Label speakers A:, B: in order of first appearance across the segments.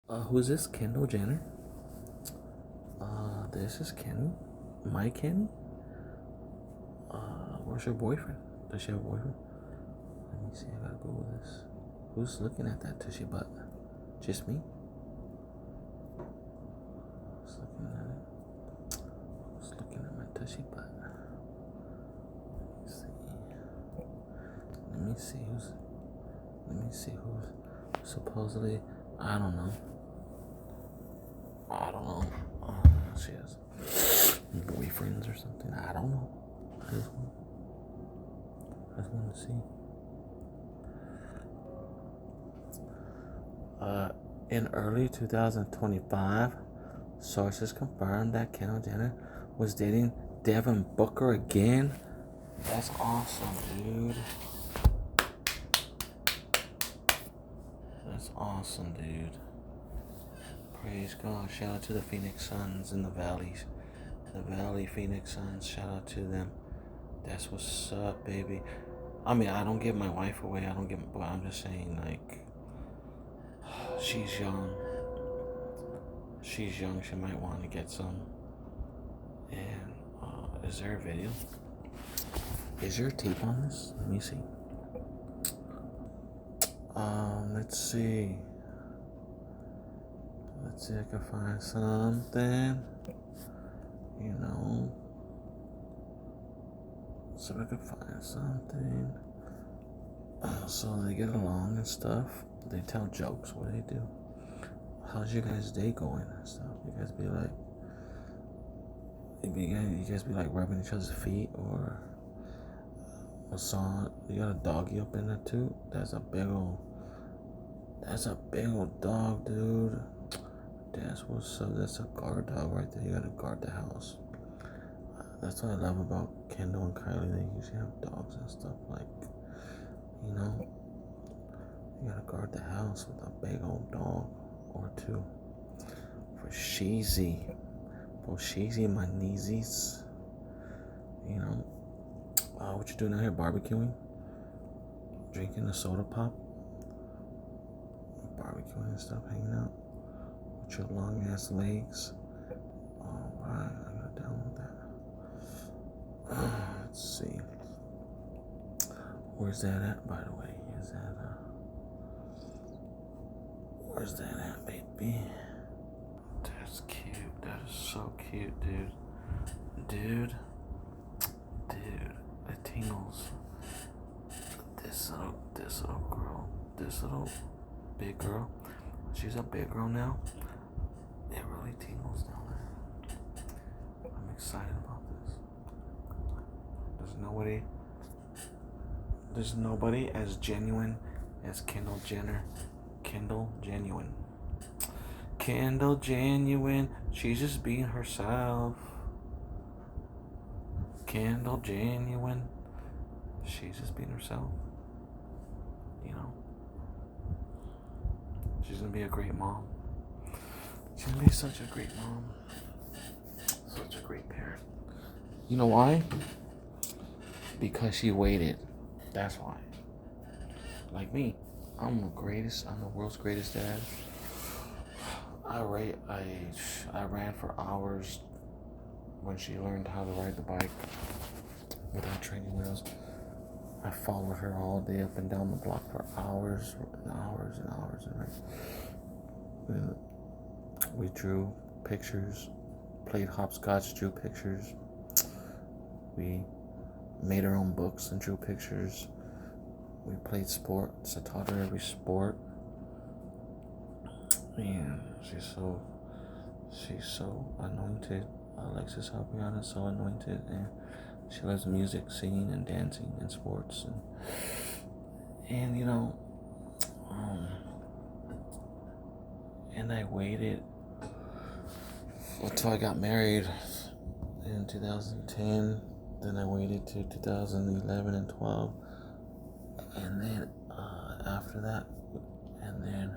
A: Who's this? Kendall Jenner? This is Kenny. My Kenny? Where's your boyfriend? Does she have a boyfriend? Let me see. I gotta Google this. Who's looking at that tushy butt? Just me? Who's looking at it? Who's looking at my tushy butt? Let me see who's. Let me see who's supposedly. I don't know. I don't know. She has boyfriends or something. I don't know. I just want to see. In early 2025, sources confirmed that Kendall Jenner was dating Devin Booker again. That's awesome, dude. That's awesome, dude. Praise God. Shout out to the Phoenix Suns in the Valleys. The Valley Phoenix Suns. Shout out to them. That's what's up, baby. I mean, I don't give my wife away. I don't give, but I'm just saying, like, she's young. She's young. She might want to get some. And is there a video? Is there a tape on this? Let me see. Let's see. Let's see if I can find something. You know. So I can find something. So they get along and stuff. They tell jokes. What do they do? How's your guys' day going and stuff? You guys be like, you guys be like rubbing each other's feet or a song. You got a doggy up in there too. That's a big old dog, dude. That's what's up. That's a guard dog right there. You gotta guard the house. That's what I love about Kendall and Kylie. They usually have dogs and stuff, like, you know, you gotta guard the house with a big old dog or two. For Sheezy. For Sheezy, my kneesies. You know, what you doing out here? Barbecuing? Drinking a soda pop? Barbecuing and stuff, hanging out with your long ass legs. Alright, I gotta download that. Let's see. Where's that at, by the way? Is that where's that at, baby? That's cute. That is so cute, dude. Dude, it tingles. This little girl, this little big girl. She's a big girl now. It really tingles down there. I'm excited about this. There's nobody as genuine as Kendall Jenner. Kendall Genuine. Kendall Genuine. She's just being herself. Kendall Genuine. She's just being herself. You know. She's gonna be a great mom. She's gonna be such a great mom. Such a great parent. You know why? Because she waited. That's why. Like me. I'm the world's greatest dad. I ran for hours when she learned how to ride the bike without training wheels. I followed her all day up and down the block for hours and hours and hours. And we drew pictures, played hopscotch, drew pictures. We made our own books and drew pictures. We played sports. I taught her every sport. Man, she's so anointed. Alexis Hapiana is so anointed, and she loves music, singing, and dancing, and sports, and you know, and I waited until I got married in 2010. Then I waited to 2011 and 12, and then after that, and then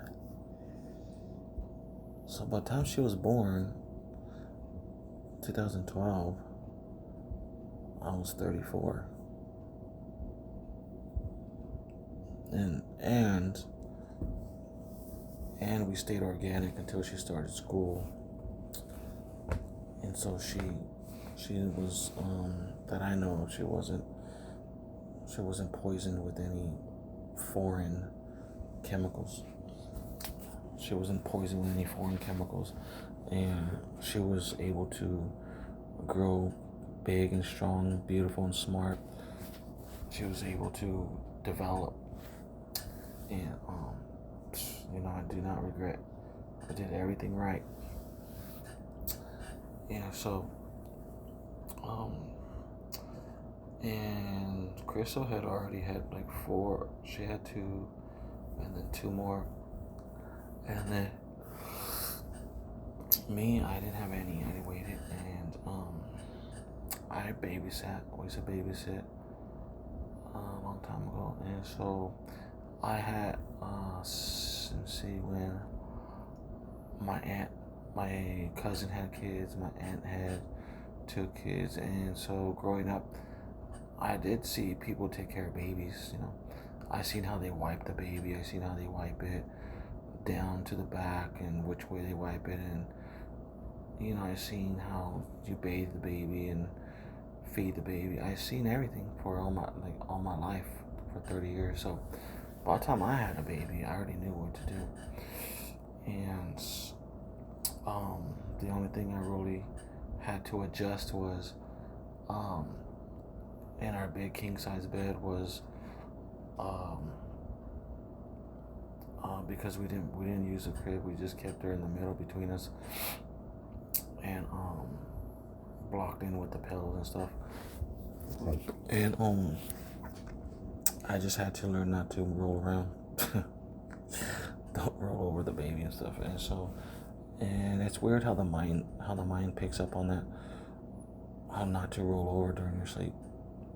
A: so by the time she was born, 2012, I was 34. and we stayed organic until she started school. And so she was, that I know of, she wasn't poisoned with any foreign chemicals. She wasn't poisoned with any foreign chemicals, and she was able to grow big and strong, beautiful and smart. She was able to develop, and I do not regret. I did everything right. Yeah, so and Crystal had already had like 4. She had 2, and then 2 more, and then me, I didn't have any. I waited, and I babysat. I used to babysit a long time ago, and so I had let's see, when my cousin had kids, my aunt had 2 kids, and so growing up, I did see people take care of babies. I seen how they wipe the baby. I seen how they wipe it down to the back and which way they wipe it, and I seen how you bathe the baby and feed the baby. I seen everything for all my life for 30 years. So by the time I had a baby, I already knew what to do. And the only thing I really had to adjust was in our big king size bed was because we didn't use a crib, we just kept her in the middle between us, and blocked in with the pillows and stuff. And I just had to learn not to roll around. Don't roll over the baby and stuff. And it's weird how the mind picks up on that. How not to roll over during your sleep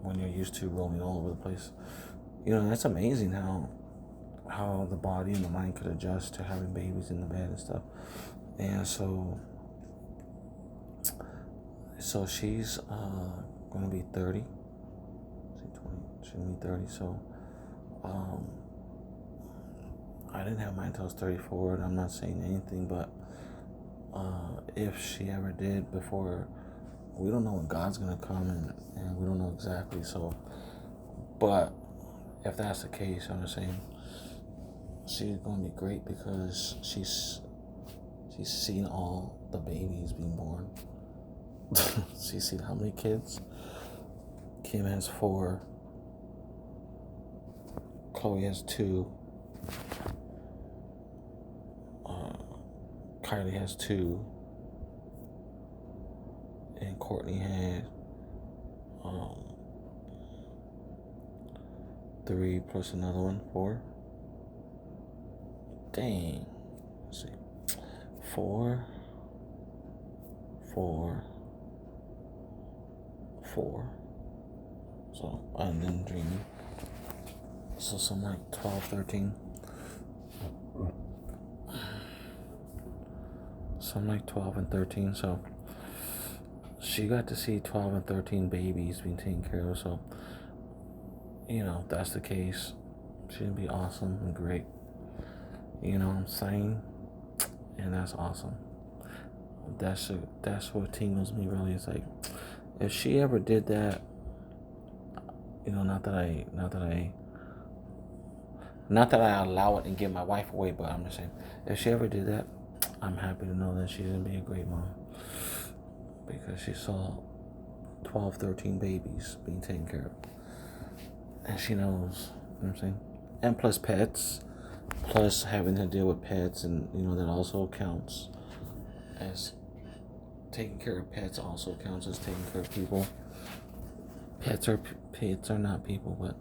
A: when you're used to rolling all over the place. That's amazing how the body and the mind could adjust to having babies in the bed and stuff. And so she's gonna be 30. She's gonna be 30. So I didn't have mine until I was 34, and I'm not saying anything, but if she ever did before, we don't know when God's gonna come, and we don't know exactly. So, but if that's the case, I'm just saying she's gonna be great because she's seen all the babies being born. She's seen how many kids. Kim has 4. Chloe has 2. Kylie has 2. And Courtney had 3 plus another one, 4. Dang. Let's see. 4. So, and then Dreamy. So some like 12, 13. Some like 12 and 13. So she got to see 12 and 13 babies being taken care of. So, if that's the case, she'd be awesome and great. You know what I'm saying? And that's awesome. That's what tingles me really. It's like, if she ever did that, not that I allow it and give my wife away, but I'm just saying, if she ever did that, I'm happy to know that she's gonna be a great mom, because she saw 12, 13 babies being taken care of, and she knows. You know what I'm saying? And plus pets, plus having to deal with pets, and that also counts as taking care of pets. Also counts as taking care of people. Pets are not people, but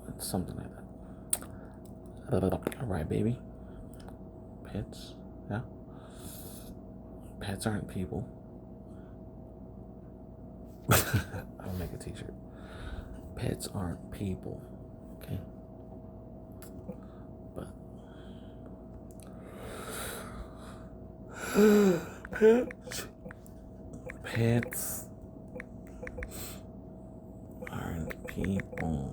A: it's something like that. All right, baby. Pets, yeah. Pets aren't people. I'll make a t-shirt. Pets aren't people. Okay. But pets aren't people.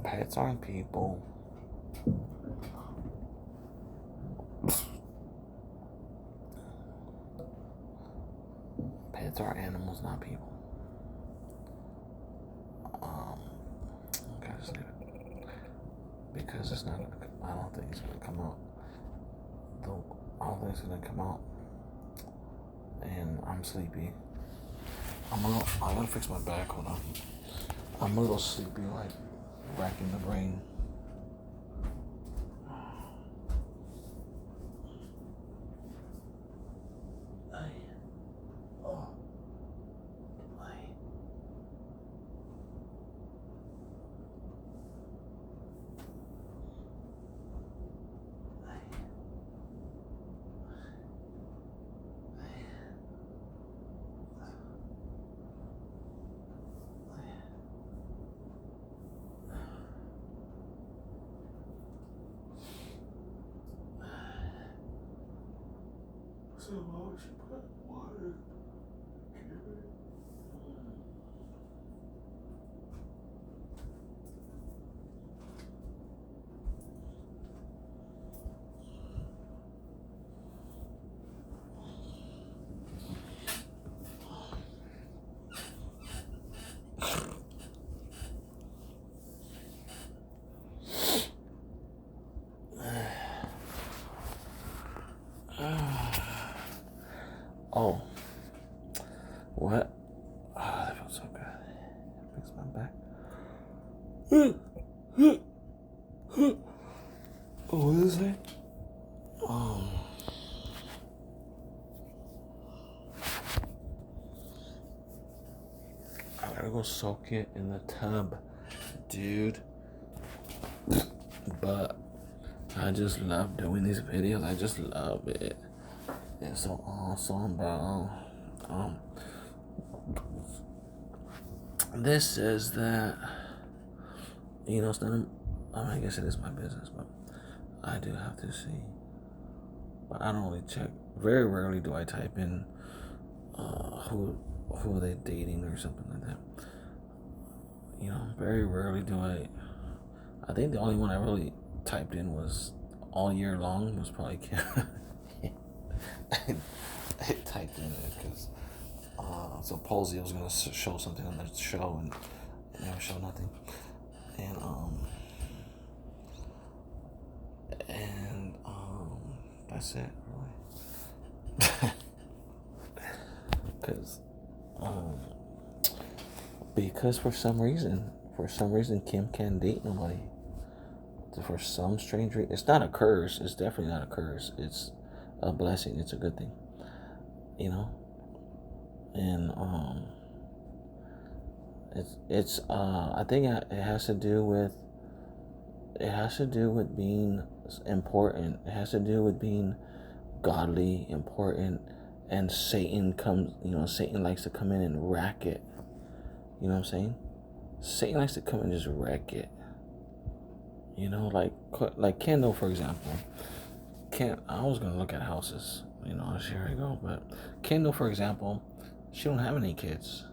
A: Pets aren't people. Pets are animals, not people. Okay, just leave it. Because it's not gonna, I don't think it's gonna come out. I don't think it's gonna come out. And I'm sleepy. I gotta fix my back, hold on. I'm a little sleepy, like racking the brain. So why would you put water? Oh, what? Oh, that feels so good. Fix my back. Oh, what is it? I gotta go soak it in the tub, dude. But I just love doing these videos. I just love it. It's so awesome, bro. This is that, it's not, I guess it is my business, but I do have to see. But I don't really check. Very rarely do I type in who are they dating or something like that. Very rarely do I think the only one I really typed in was all year long was probably Kim. I typed in it because supposedly I was gonna show something on the show and it never showed nothing. And that's it, really. Because for some reason Kim can't date nobody. For some strange reason, it's not a curse. It's definitely not a curse. It's a blessing. It's a good thing, and it's I think it has to do with being important. It has to do with being godly, important, and Satan likes to come in and wreck it. You know what I'm saying? Satan likes to come and just wreck it. Like Kendall, for example. I was gonna look at houses, here I go. But Kendall, for example, she don't have any kids.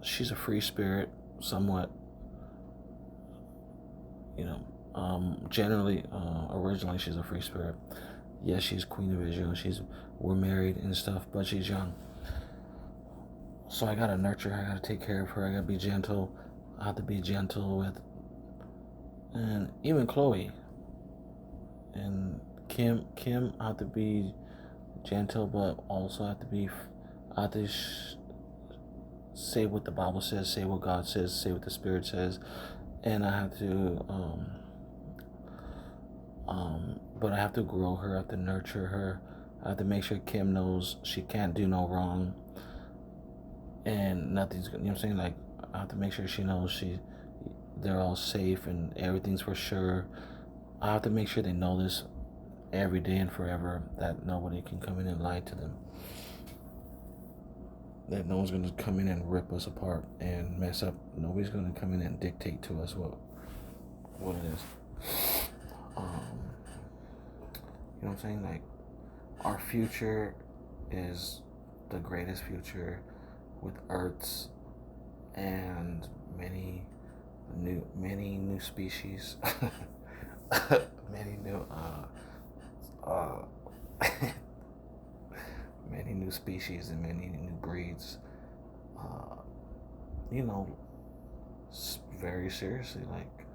A: She's a free spirit, somewhat. Generally, originally she's a free spirit. Yes, she's Queen of Israel. We're married and stuff, but she's young. So I gotta nurture her. I gotta take care of her. I gotta be gentle. I have to be gentle with, and even Chloe and Kim. I have to be gentle, but also I have to say what the Bible says, say what God says, say what the Spirit says, and I have to but I have to grow her. I have to nurture her. I have to make sure Kim knows she can't do no wrong, and nothing's. You know what I'm saying? Like, I have to make sure she knows they're all safe and everything's for sure. I have to make sure they know this every day and forever, that nobody can come in and lie to them. That no one's gonna come in and rip us apart and mess up. Nobody's gonna come in and dictate to us what it is. You know what I'm saying? Like, our future is the greatest future with Earths and many many new species, many new uh, many new species and many new breeds. Uh, you know, very seriously, like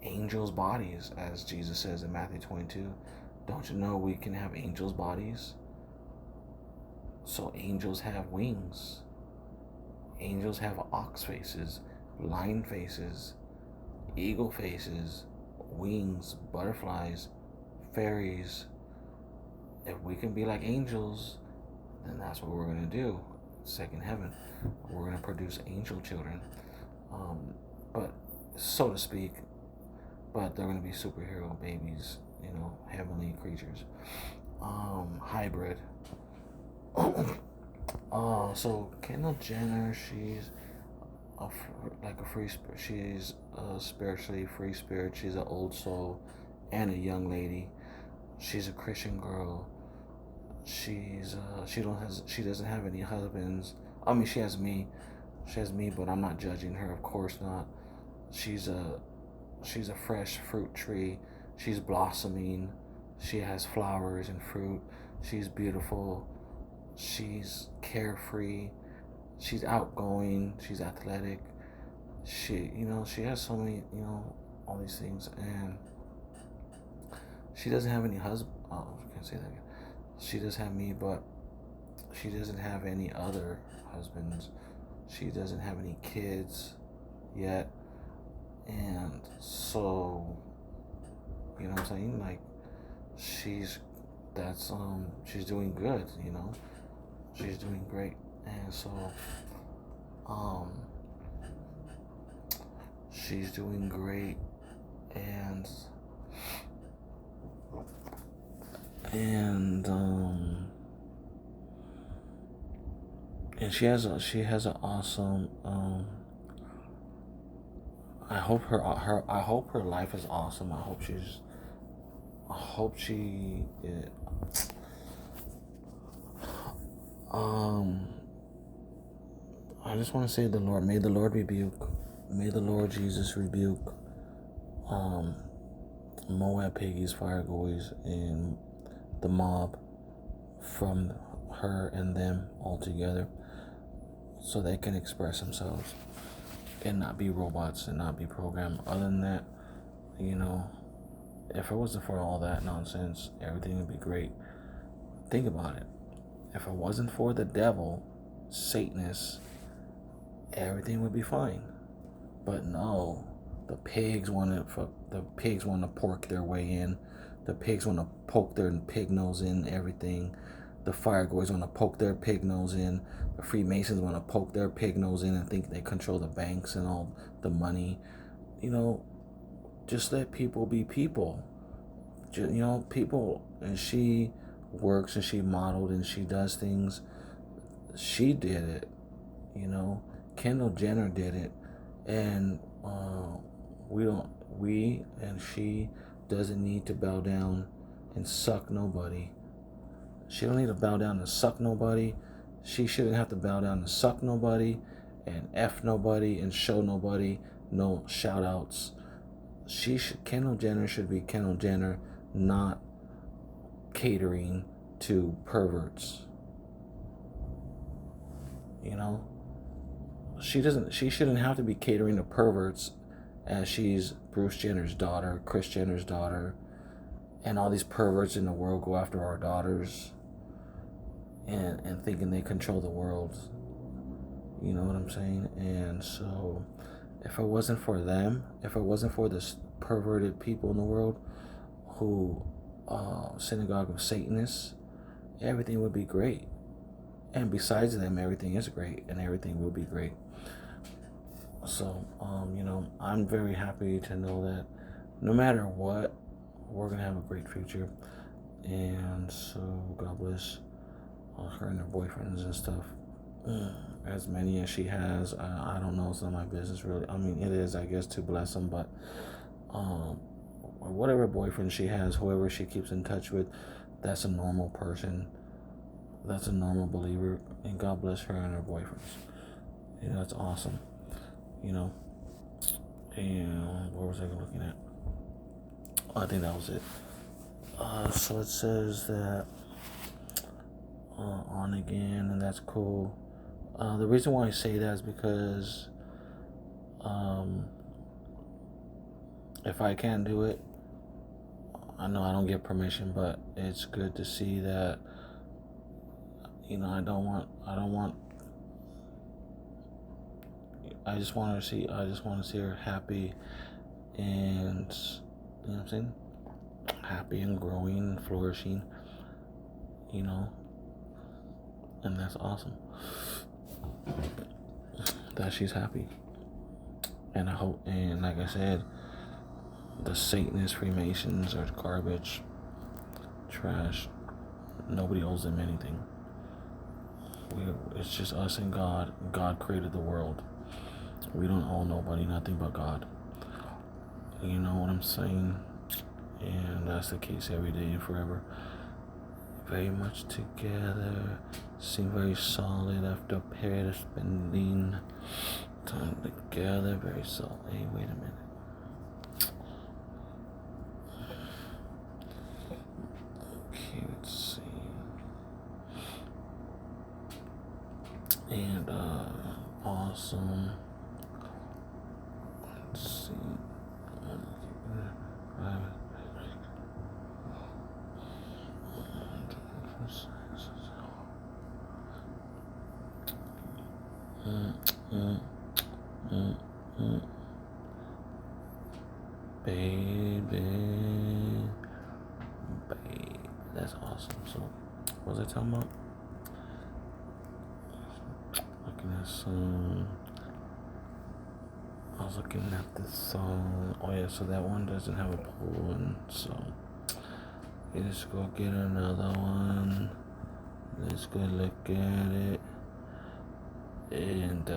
A: angels' bodies, as Jesus says in Matthew 22. Don't you know we can have angels' bodies? So angels have wings. Angels have ox faces, lion faces, eagle faces, wings, butterflies, fairies. If we can be like angels, then that's what we're going to do. Second heaven. We're going to produce angel children. But, so to speak, but they're going to be superhero babies, heavenly creatures. Hybrid. So Kendall Jenner, she's like a free spirit. She's a spiritually free spirit. She's an old soul and a young lady. She's a Christian girl. She doesn't have any husbands. I mean, she has me. She has me, but I'm not judging her. Of course not. She's a fresh fruit tree. She's blossoming. She has flowers and fruit. She's beautiful. She's carefree. She's outgoing. She's athletic. She has so many, all these things, and she doesn't have any husband. Oh, I can't say that again. She does have me, but she doesn't have any other husbands. She doesn't have any kids yet, and so, you know what I'm saying? Like, she's doing good. She's doing great, and so, she's doing great, and and and she has an awesome. I hope her life is awesome. I hope she. I just want to say may the Lord Jesus rebuke Moab Piggies, Fire Goys, and the mob from her and them all together, so they can express themselves and not be robots and not be programmed. Other than that, if it wasn't for all that nonsense, everything would be great. Think about it. If it wasn't for the devil, Satanists, everything would be fine. But no, the pigs want to pork their way in. The pigs want to poke their pig nose in everything. The Fire Goys want to poke their pig nose in. The Freemasons want to poke their pig nose in and think they control the banks and all the money. Just let people be people. People. And she works and she modeled and she does things. She did it. Kendall Jenner did it. And she doesn't need to bow down and suck nobody. She don't need to bow down and suck nobody. She shouldn't have to bow down and suck nobody and F nobody and show nobody no shout outs. Kendall Jenner should be Kendall Jenner, not catering to perverts. She shouldn't have to be catering to perverts, as she's Bruce Jenner's daughter, Kris Jenner's daughter, and all these perverts in the world go after our daughters and thinking they control the world. You know what I'm saying? And so, if it wasn't for them, if it wasn't for this perverted people in the world who synagogue of Satanists, everything would be great. And besides them, everything is great, and everything will be great. So, I'm very happy to know that no matter what, we're going to have a great future. And so, God bless her and her boyfriends and stuff. As many as she has. I don't know. It's not my business, really. I mean, it is, I guess, to bless them. But whatever boyfriend she has, whoever she keeps in touch with, that's a normal person. That's a normal believer. And God bless her and her boyfriends. That's awesome. And what was I looking at? I think that was it. So it says that on again, and that's cool. The reason why I say that is because if I can't do it, I know I don't get permission, but it's good to see that. I don't want. I just want to see. I just want to see her happy, and what I'm saying, happy and growing and flourishing. And that's awesome. That she's happy, and I hope. And like I said, the Satanists, Freemasons are garbage, trash. Nobody owes them anything. It's just us and God. God created the world. We don't owe nobody nothing but God. You know what I'm saying? And that's the case every day and forever. Very much together. Seem very solid after a period of spending time together. Very solid. Hey, wait a minute. Okay, let's see. And awesome. Let's see. Baby. That's awesome. So, what was I talking about? Looking at some. I was looking at this song. Oh yeah, so that one doesn't have a pool, and so let's go get another one. Let's go look at it. And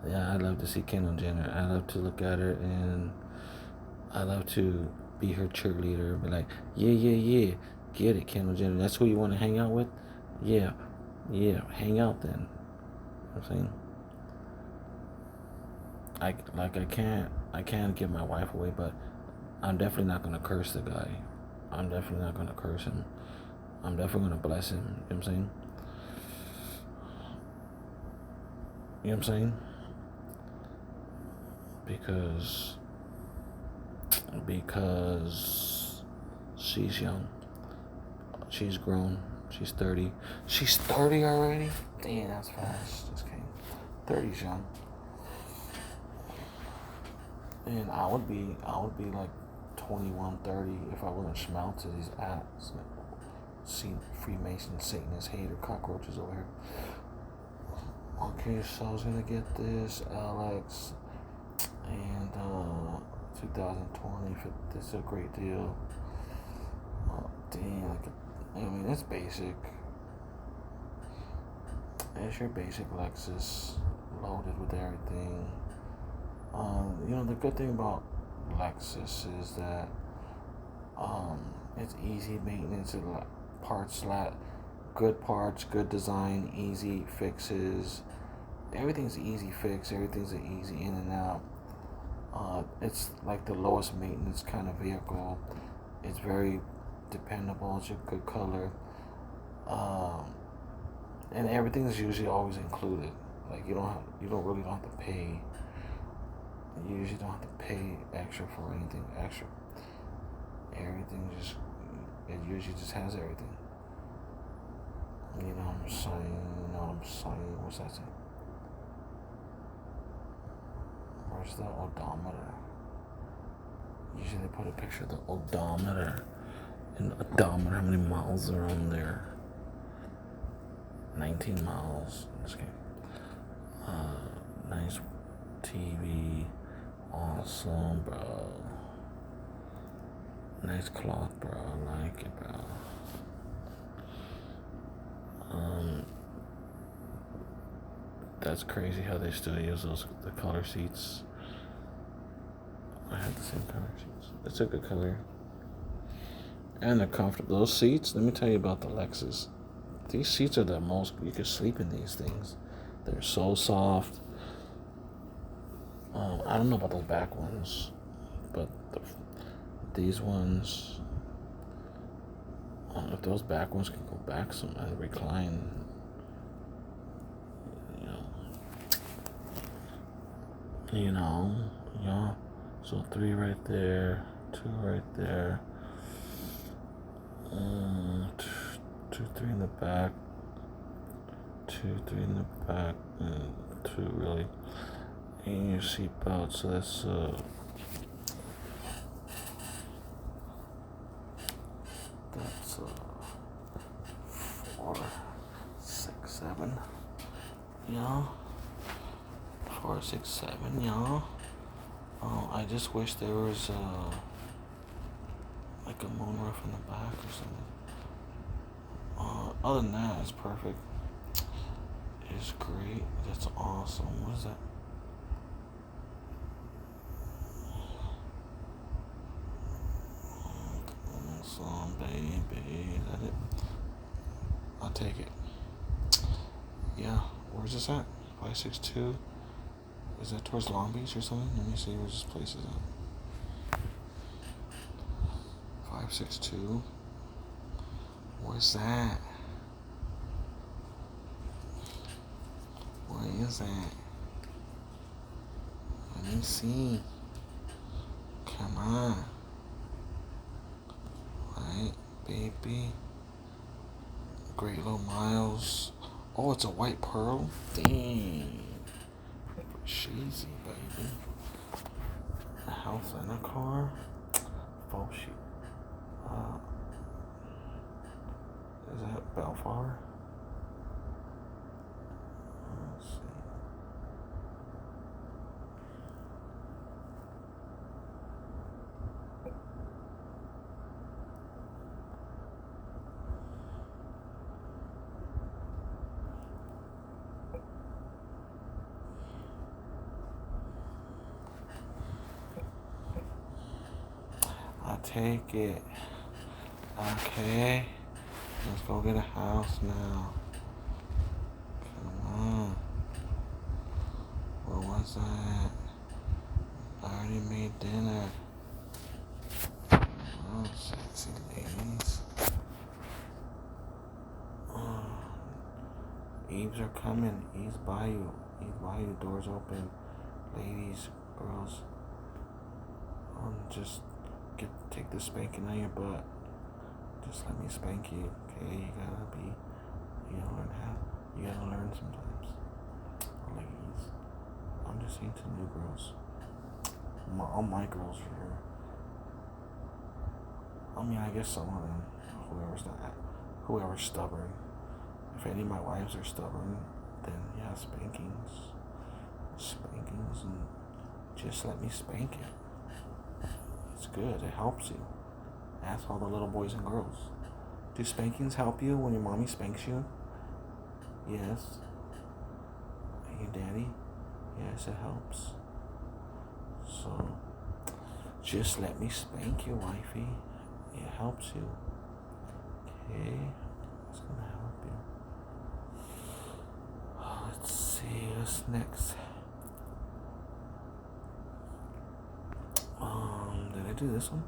A: yeah, I love to see Kendall Jenner. I love to look at her, and I love to be her cheerleader. Be like, yeah, get it, Kendall Jenner. That's who you want to hang out with? Yeah, hang out then. You know what I'm saying? I can't give my wife away, but I'm definitely not gonna curse the guy. I'm definitely not gonna curse him. I'm definitely gonna bless him. You know what I'm saying? You know what I'm saying? Because she's young. She's grown. She's 30. She's 30 already? Damn, that's fast. Just kidding. 30's young. And I would be like 21, 30 if I wouldn't smell to these apps. See Freemason, Satanist, hater, cockroaches over here. Okay, so I was gonna get this Alex and 2020. This is a great deal. Oh, damn, I mean it's basic. It's your basic Lexus, loaded with everything. The good thing about Lexus is that it's easy maintenance. Good parts, good design, easy fixes. Everything's easy fix. Everything's an easy in and out. It's like the lowest maintenance kind of vehicle. It's very dependable. It's a good color. And everything's usually always included. Like you don't have to pay. You usually don't have to pay extra for anything extra. It usually just has everything. You know what I'm saying? What's that say? Where's the odometer? Usually they put a picture of the odometer. And the odometer, how many miles are on there? 19 miles. Just kidding. Nice TV. Awesome, bro. Nice cloth, bro. I like it, bro. That's crazy how they still use the color seats. I have the same color seats. It's a good color. And they're comfortable. Those seats, let me tell you about the Lexus. These seats are the most, you can sleep in these things. They're so soft. I don't know about those back ones, but these ones, if those back ones can go back some and recline, you know, yeah. So 3 right there, 2 right there, 2, 3 in the back, 2, 3 in the back, and 2 really. And your seatbelt, so that's 4, 6, 7, yeah. 4, 6, 7, yeah. I just wish there was like a moonroof in the back or something. Other than that, it's perfect. It's great. That's awesome. What is that? Awesome, baby. Is that it? I'll take it. Yeah. Where's this at? 562. Is that towards Long Beach or something? Let me see where this place is at. 562. Where's that? Where is that? Let me see. Come on. Right, baby. Great Little Miles. Oh, it's a white pearl? Dang. Cheesy, baby. A house and a car. Full shit. Is that Bellflower? Let's see. I'll take it. Okay. Let's go get a house now. Come on. Where was I? I already made dinner. Oh, sexy ladies. Oh. Eves are coming. Eves by you. Eves by you. Doors open. Ladies, girls. Just take the spanking on your butt. Just let me spank you, okay? You gotta learn sometimes. Ladies, I'm just saying to new girls. All my girls for her. I mean, I guess some of them, whoever's stubborn. If any of my wives are stubborn, then yeah, spankings, and just let me spank it. It's good. It helps you. Ask all the little boys and girls. Do spankings help you when your mommy spanks you? Yes. And your daddy? Yes, it helps. So, just let me spank you, wifey. It helps you. Okay? It's gonna help you. Let's see, what's next? Did I do this one?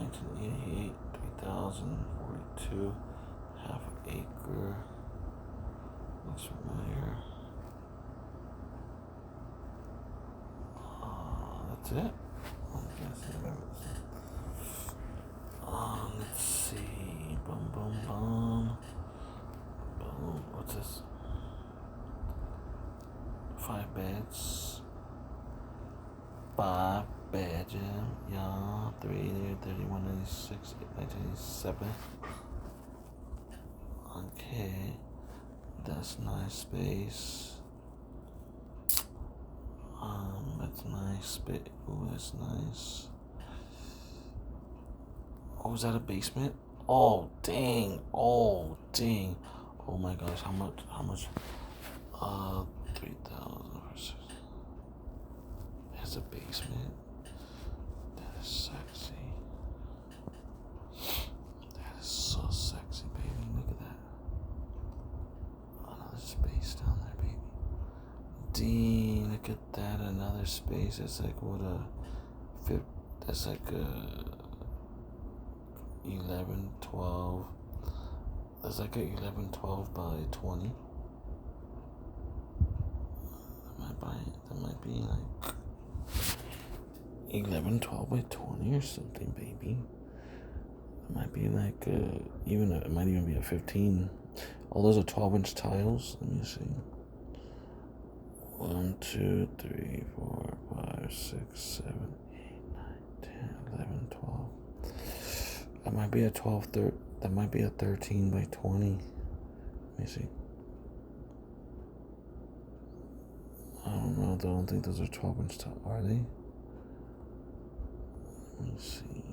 A: 1988, 3042, half acre. Looks familiar. That's it. Let's see. Boom, boom, boom. Boom. What's this? 5 beds. 5 bedroom. Yeah. 3 there. 31, 96, 1987. Okay. That's nice space. That's nice. Ooh, that's nice. Oh, is that a basement? Oh, dang. Oh, dang. Oh my gosh, how much? 3,000 versus. Has a basement. That is sexy. That 16. Look at that. Another space. It's like what a fifth. That's like a 11, 12. That's like a 11, 12 by 20. That might be like 11, 12 by 20 or something, baby. It might be like it might even be a 15. Oh, those are 12-inch tiles. Let me see. 1, 2, 3, 4, 5, 6, 7, 8, 9, 10, 11, 12. That might be a 12, that might be a 13 by 20. Let me see. I don't know. I don't think those are 12-inch tiles. Are they? Let me see.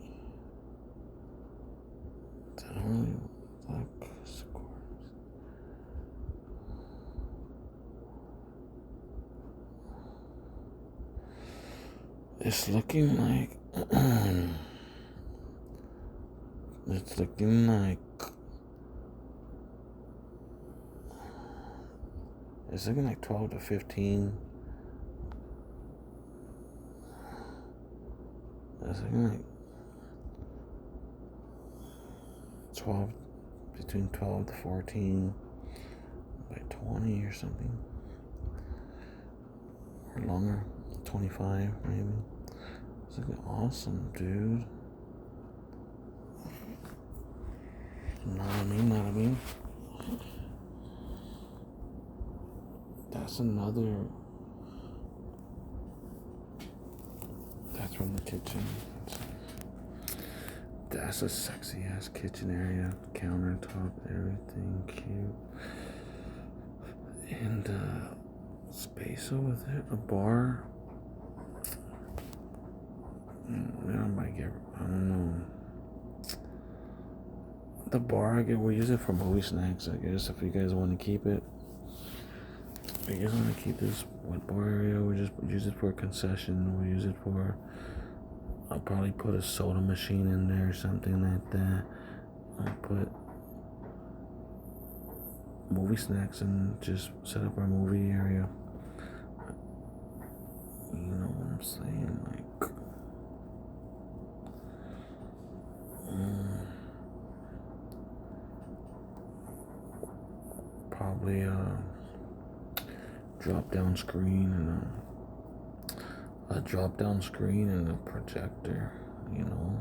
A: I don't really like squares. It's looking like it's looking like it's looking like 12 to 15. It's looking like 12, between 12 to 14 by 20 or something, or longer, 25 maybe. It's looking awesome, dude. Know what I mean? That's another. That's from the kitchen. That's a sexy ass kitchen area, countertop, everything cute, and space over there, a bar. I don't know. The bar, we'll use it for movie snacks, I guess, if you guys want to keep it. If you guys want to keep this wet bar area, we just use it for a concession. We'll use it for, I'll probably put a soda machine in there or something like that. I'll put movie snacks and just set up our movie area. You know what I'm saying? Like, probably a drop down screen and a drop down screen and a projector, you know.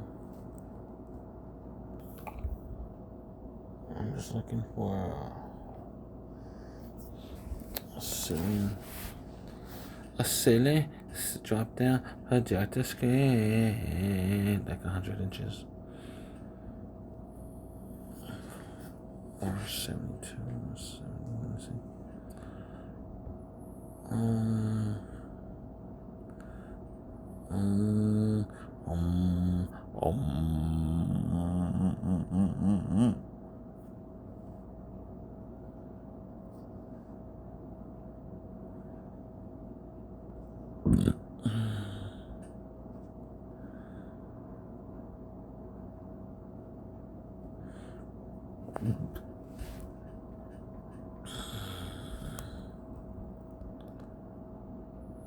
A: I'm just looking for a silly drop down projector screen, like 100 inches or 72. Let me see.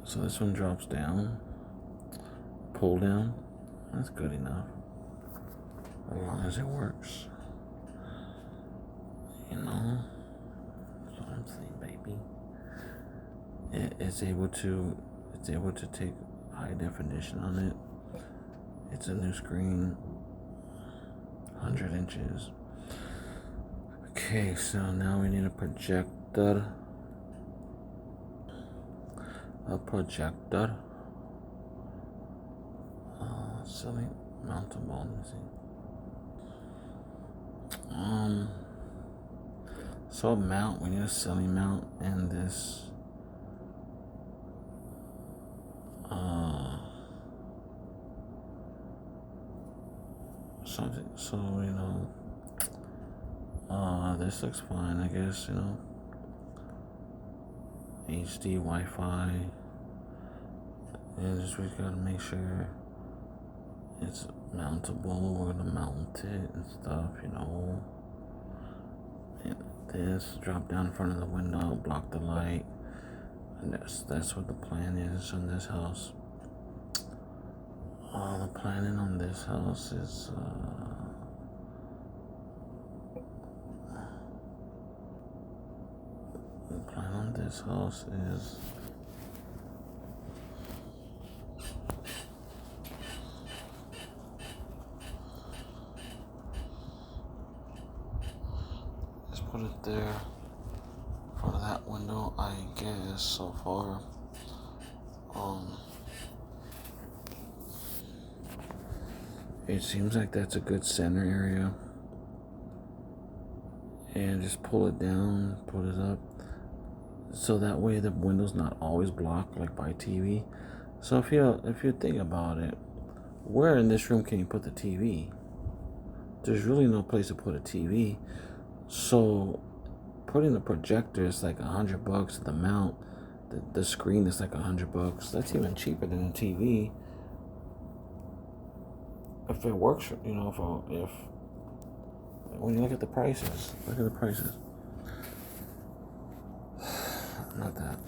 A: So this one drops down, pull down. That's good enough, as long as it works. You know, that's what I'm saying, baby. It's able to take high definition on it. It's a new screen, 100 inches. Okay, so now we need a projector. Silly mountable. Let me see. So a mount. We need a ceiling mount and this. Something. So you know. This looks fine. I guess you know. HD Wi-Fi. And just we gotta make sure it's mountable. We're gonna mount it and stuff, you know. And this drop down in front of the window, block the light. And that's what the plan is on this house. The planning on this house is the plan on this house is just put it there for that window, I guess. So far, it seems like that's a good center area. And just pull it down, put it up, so that way the window's not always blocked like by TV. So if you think about it, where in this room can you put the TV? There's really no place to put a TV. So putting the projector is like $100. The mount, the screen is like $100. That's even cheaper than a TV. If it works, if when you look at the prices, Not that.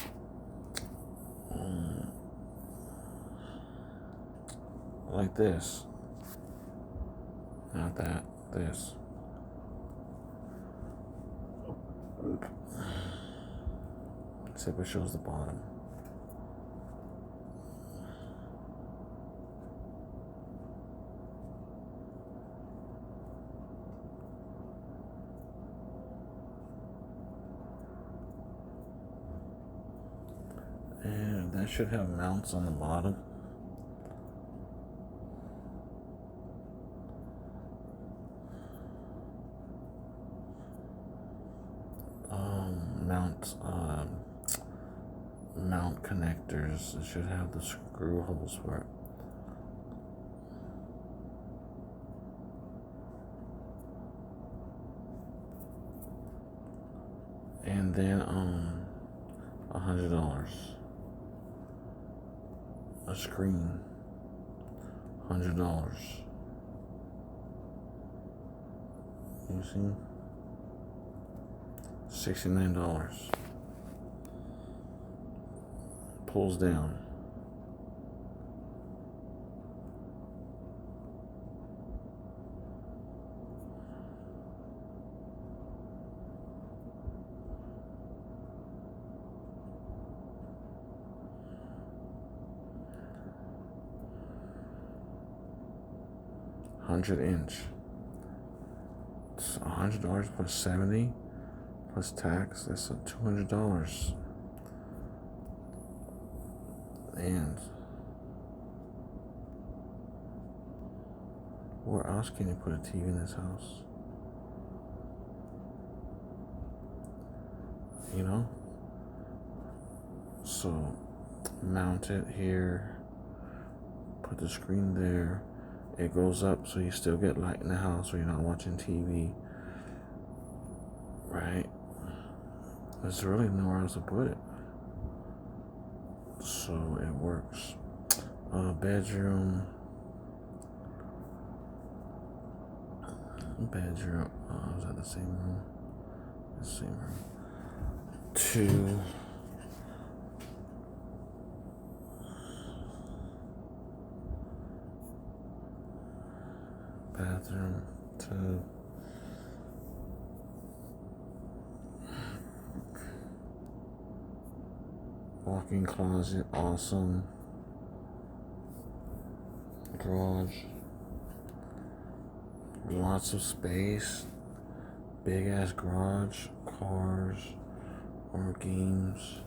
A: Like this. Not that. This. Except it shows the bottom. And that should have mounts on the bottom. Mount connectors. It should have the screw holes for it. And then $100. A screen. $100. You see? $69. Pulls down. $100-inch. It's $100 plus 70 plus tax. That's $200. And where else can you put a TV in this house? So mount it here, put the screen there. It goes up so you still get light in the house when you're not watching TV. Right? There's really nowhere else to put it. So it works. Bedroom. Was that the same room? The same room. 2. Bathroom. 2. Walk-in closet, awesome. Garage. Lots of space. Big ass garage. Cars or games.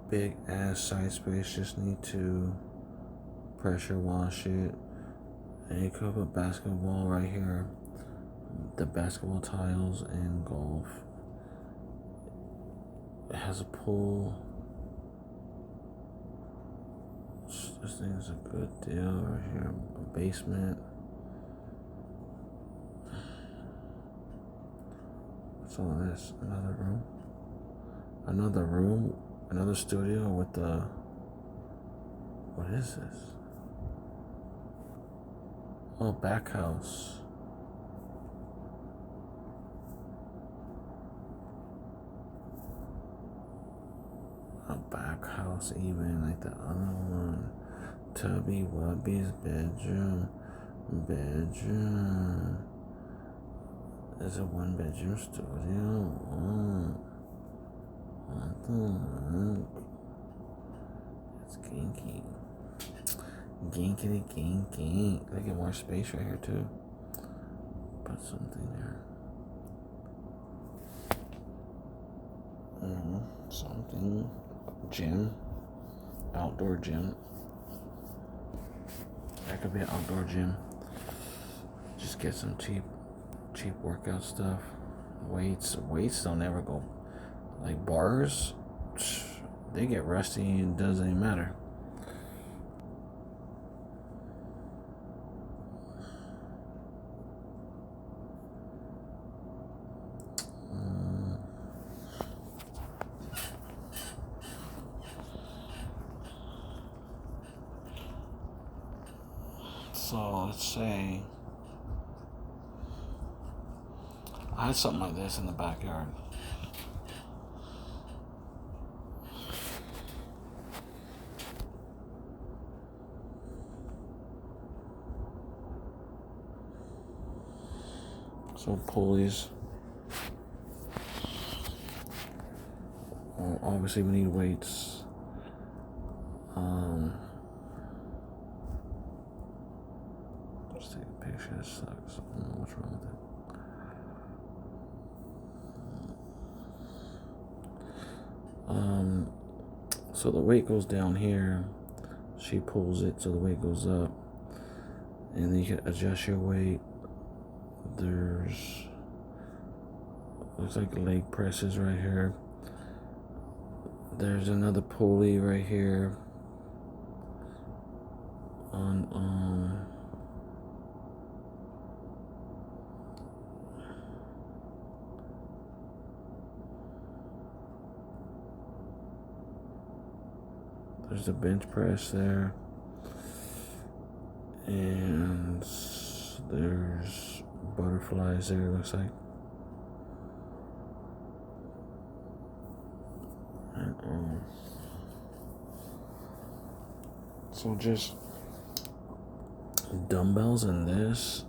A: Big ass side space. Just need to pressure wash it. And you could put basketball right here. The basketball tiles and golf. It has a pool. This thing is a good deal right here. A basement. What's all this? Another room. Another studio with the. What is this? Oh, back house. back house even like the other one. Tubby Wubby's bedroom. There's a 1-bedroom studio. What the heck? It's kinky. Ginkity gink. They get more space right here too. Put something there. Something. Gym. Outdoor gym. That could be an outdoor gym. Just get some cheap workout stuff. Weights don't ever go. Like bars, they get rusty and it doesn't even matter. So let's say I had something like this in the backyard. So pulleys. Obviously we need weights. Let's take a picture. This sucks. I don't know what's wrong with it. So the weight goes down here. She pulls it so the weight goes up, and then you can adjust your weight. There's looks like leg presses right here. There's another pulley right here. There's a bench press there. And there's butterflies there, it looks like. And, so just dumbbells and this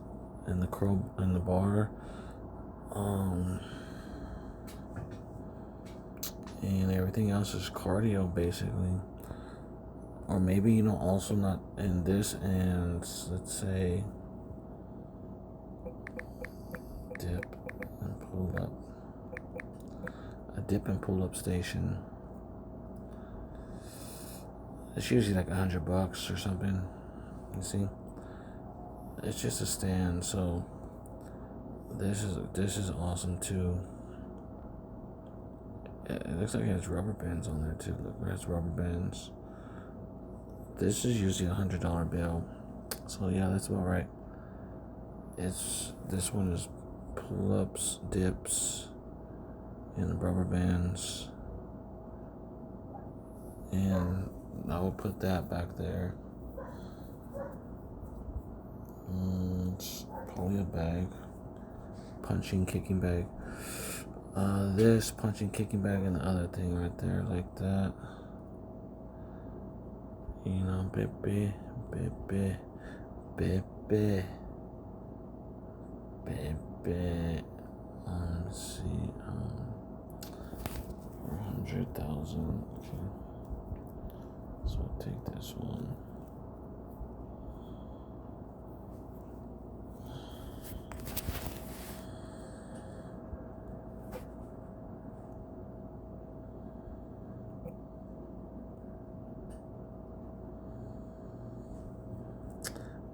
A: and the curl and the bar. And everything else is cardio basically. Or maybe, also not in this, and let's say dip and pull up. A dip and pull up station. It's usually like $100 or something. You see? It's just a stand, so this is awesome too. It looks like it has rubber bands on there too. Look, it has rubber bands. This is usually $100 bill, so yeah, that's about right. This one is pull-ups, dips, and rubber bands, and I will put that back there. It's probably a bag, punching, kicking bag. This punching, kicking bag, and the other thing right there, like that. Baby. Let's see, 400,000. Okay. So I'll take this one.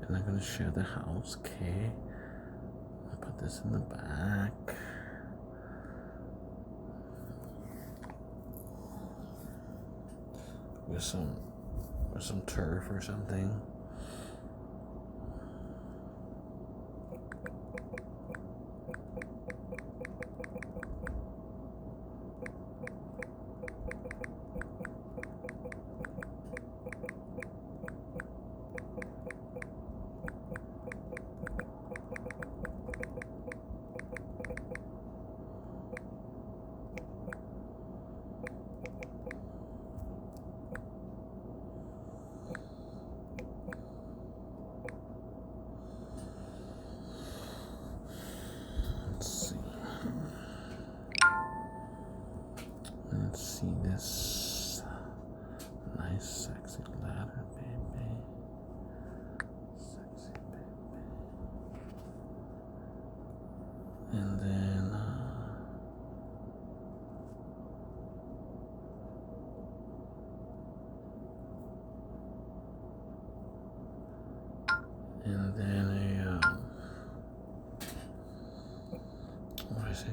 A: And I'm gonna share the house, okay? I'll put this in the back. With some turf or something. see.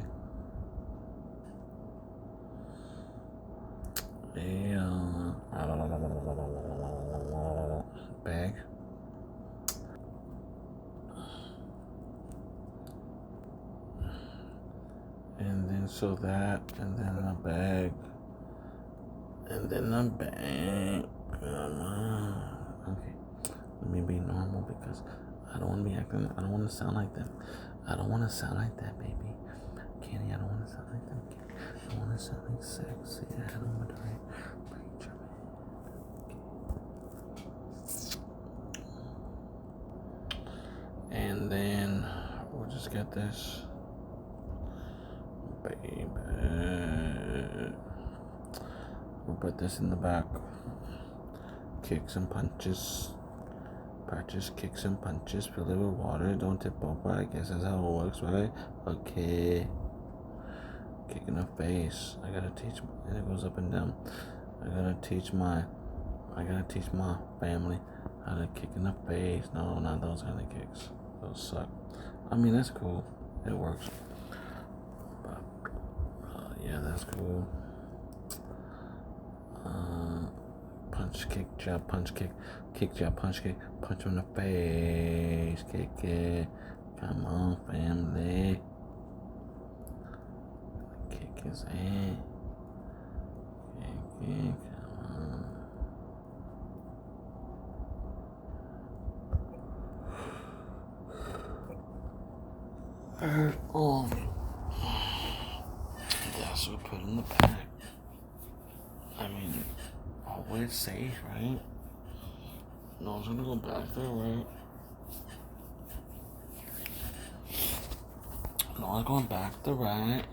A: A bag. And then so that, and then a bag, and then a bag. Come on. Okay. Let me be normal because I don't want to be acting, I don't want to sound like them. I don't want to sound like that, baby. Kenny, I don't want to sound like them. I want to sound like sexy. I don't want to preacher man. And then we'll just get this. Baby. We'll put this in the back. Kicks and punches. Practice kicks and punches. Fill it with water. Don't tip over. I guess that's how it works, right? Okay. Kick in the face. I gotta teach. And it goes up and down. I gotta teach my family how to kick in the face. No, not those kind of kicks. Those suck. I mean, that's cool. It works. But yeah, that's cool. Punch, kick, jab, punch, kick, jab, punch, kick, punch on the face, kick it. Come on, family. Kick his head. Kick it, come on. That's what we put in the pack. I mean, always safe, right? No one's gonna go back there, right? No one's going back there, right?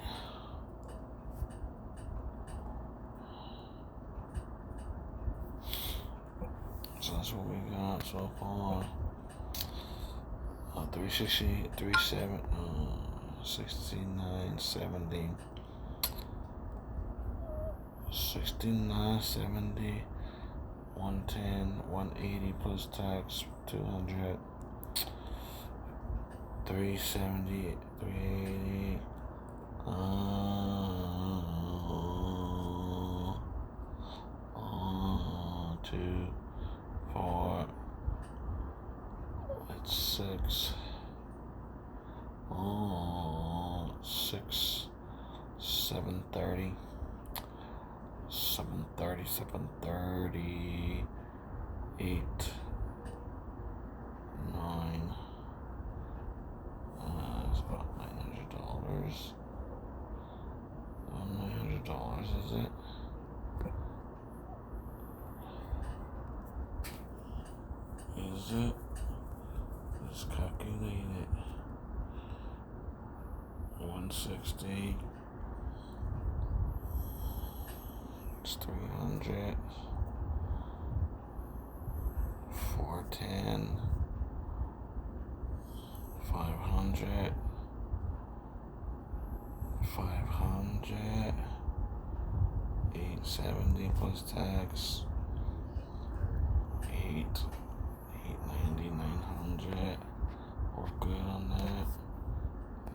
A: So that's what we got so far. 360, 37, 69, 70. 69, 70, 110, 180 plus tax, 200, 370, 380, 2, 4, it's 6, 6, 730. 730, 730, 8, 9, it's about $900. $900, is it? Is it? Let's calculate it. 160. It's 300, 410, 500, 500, 870 plus tax, 8, 890, 900. We're good on that.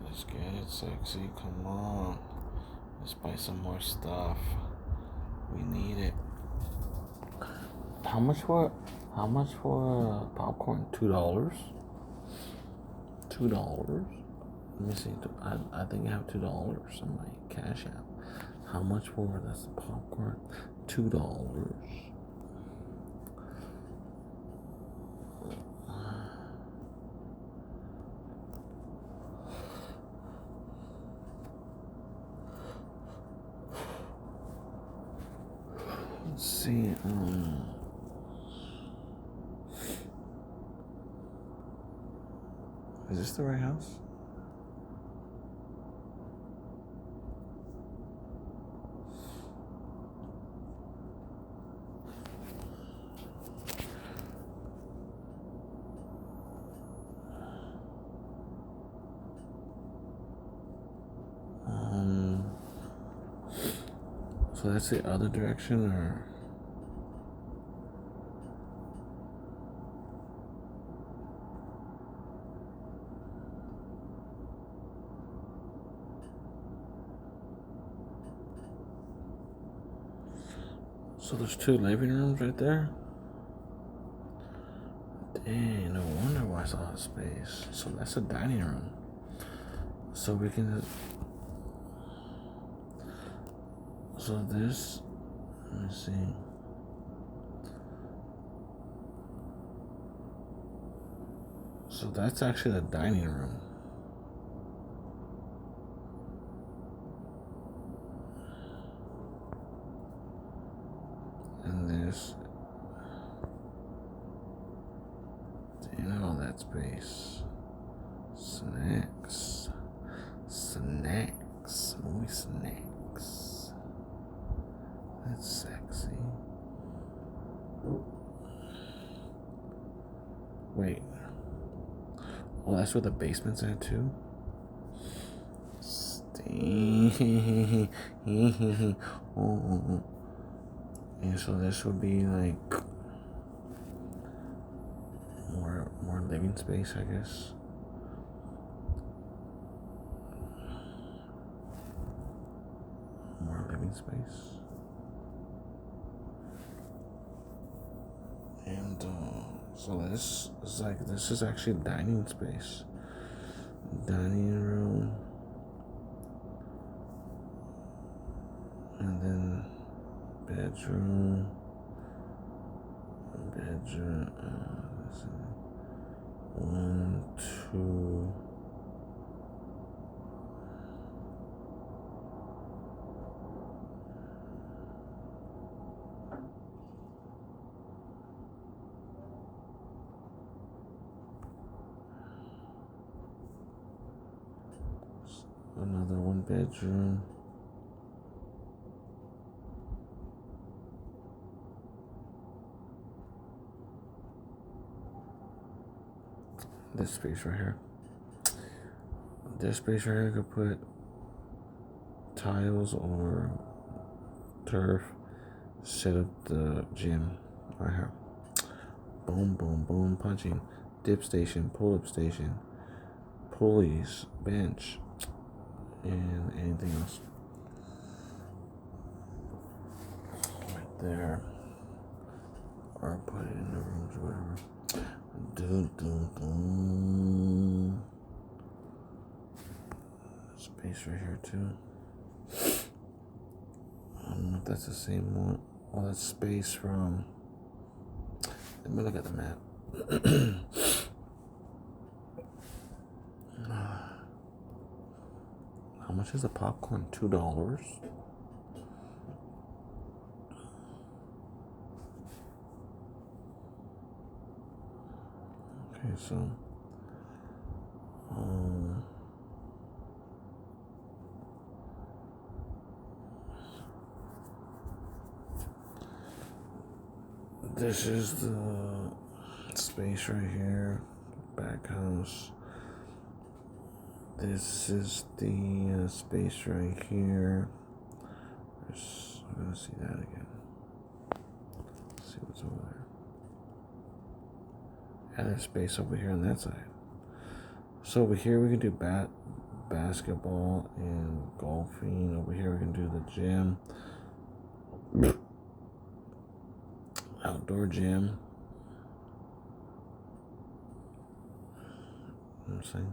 A: Let's get it sexy. Come on. Let's buy some more stuff. We need it. How much for popcorn? $2. $2. Let me see. I think I have $2 on my Cash App. How much for this popcorn? $2. Let's see. Is this the right house? So that's the other direction, or? So there's 2 living rooms right there. Dang, no wonder why it's all space. So that's a dining room. So we can just, so this, let me see. So that's actually the dining room. And there's, damn, all that space. Snacks. Snacks. Movie snacks. That's sexy. Wait. Oh, that's where the basement's at too? Oh. And so this would be like more living space, I guess. More living space. And so this is actually dining space. Dining room. And then bedroom. Let's see. 1, 2. Another 1 bedroom. This space right here. This space right here, I could put tiles or turf. Set up the gym right here. Boom, boom, boom, punching. Dip station, pull-up station, pulleys, bench, and anything else. Right there. Or put it in the rooms or whatever. Space right here too. I don't know if that's the same one. Oh, that's space from. Let me look at the map. How much is the popcorn? $2. Okay, so this is the space right here, back house. This is the space right here. I'm gonna see that again. Let's see what's over there. And there's space over here on that side. So over here we can do basketball and golfing. Over here we can do the gym. Outdoor gym. You know what I'm saying?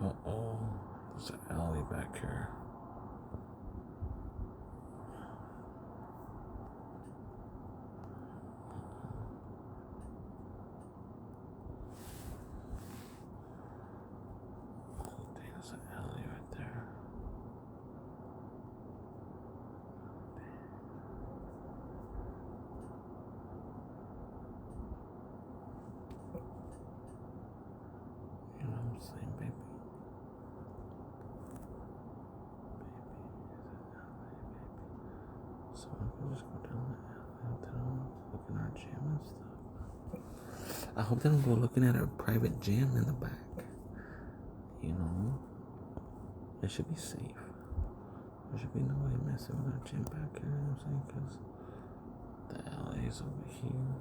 A: Uh-oh. There's an alley back here. There's an alley right there. You know what I'm saying, baby? So we can just go down the alley, look in our gym and stuff. I hope they don't go looking at a private gym in the back. You know, it should be safe. There should be nobody messing with our gym back here. You know what I'm saying? Because the alley is over here.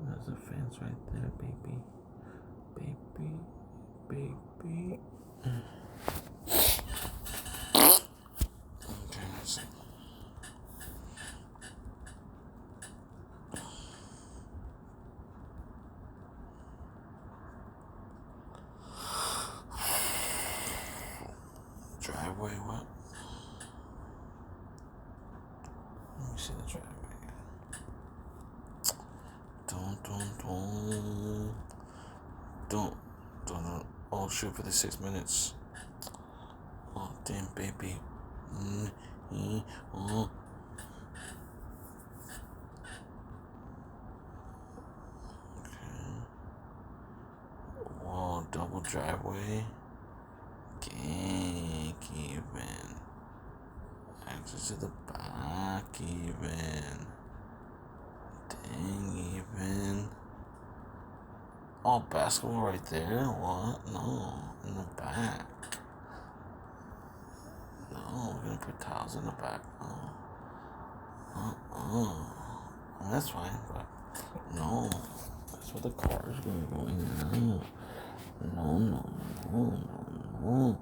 A: There's a fence right there, baby. Baby. Baby. Okay, let's see. Driveway, what? Let me see the driveway. Don't. Oh, shoot for the 6 minutes. Oh, damn, baby. Oh. Okay. Whoa, double driveway. Gang even. Access to the back even. Dang even. Oh, basketball right there? What? No, in the back. No, we're gonna put tiles in the back. No. Well, that's fine, but no. That's where the car's gonna go in and out. No.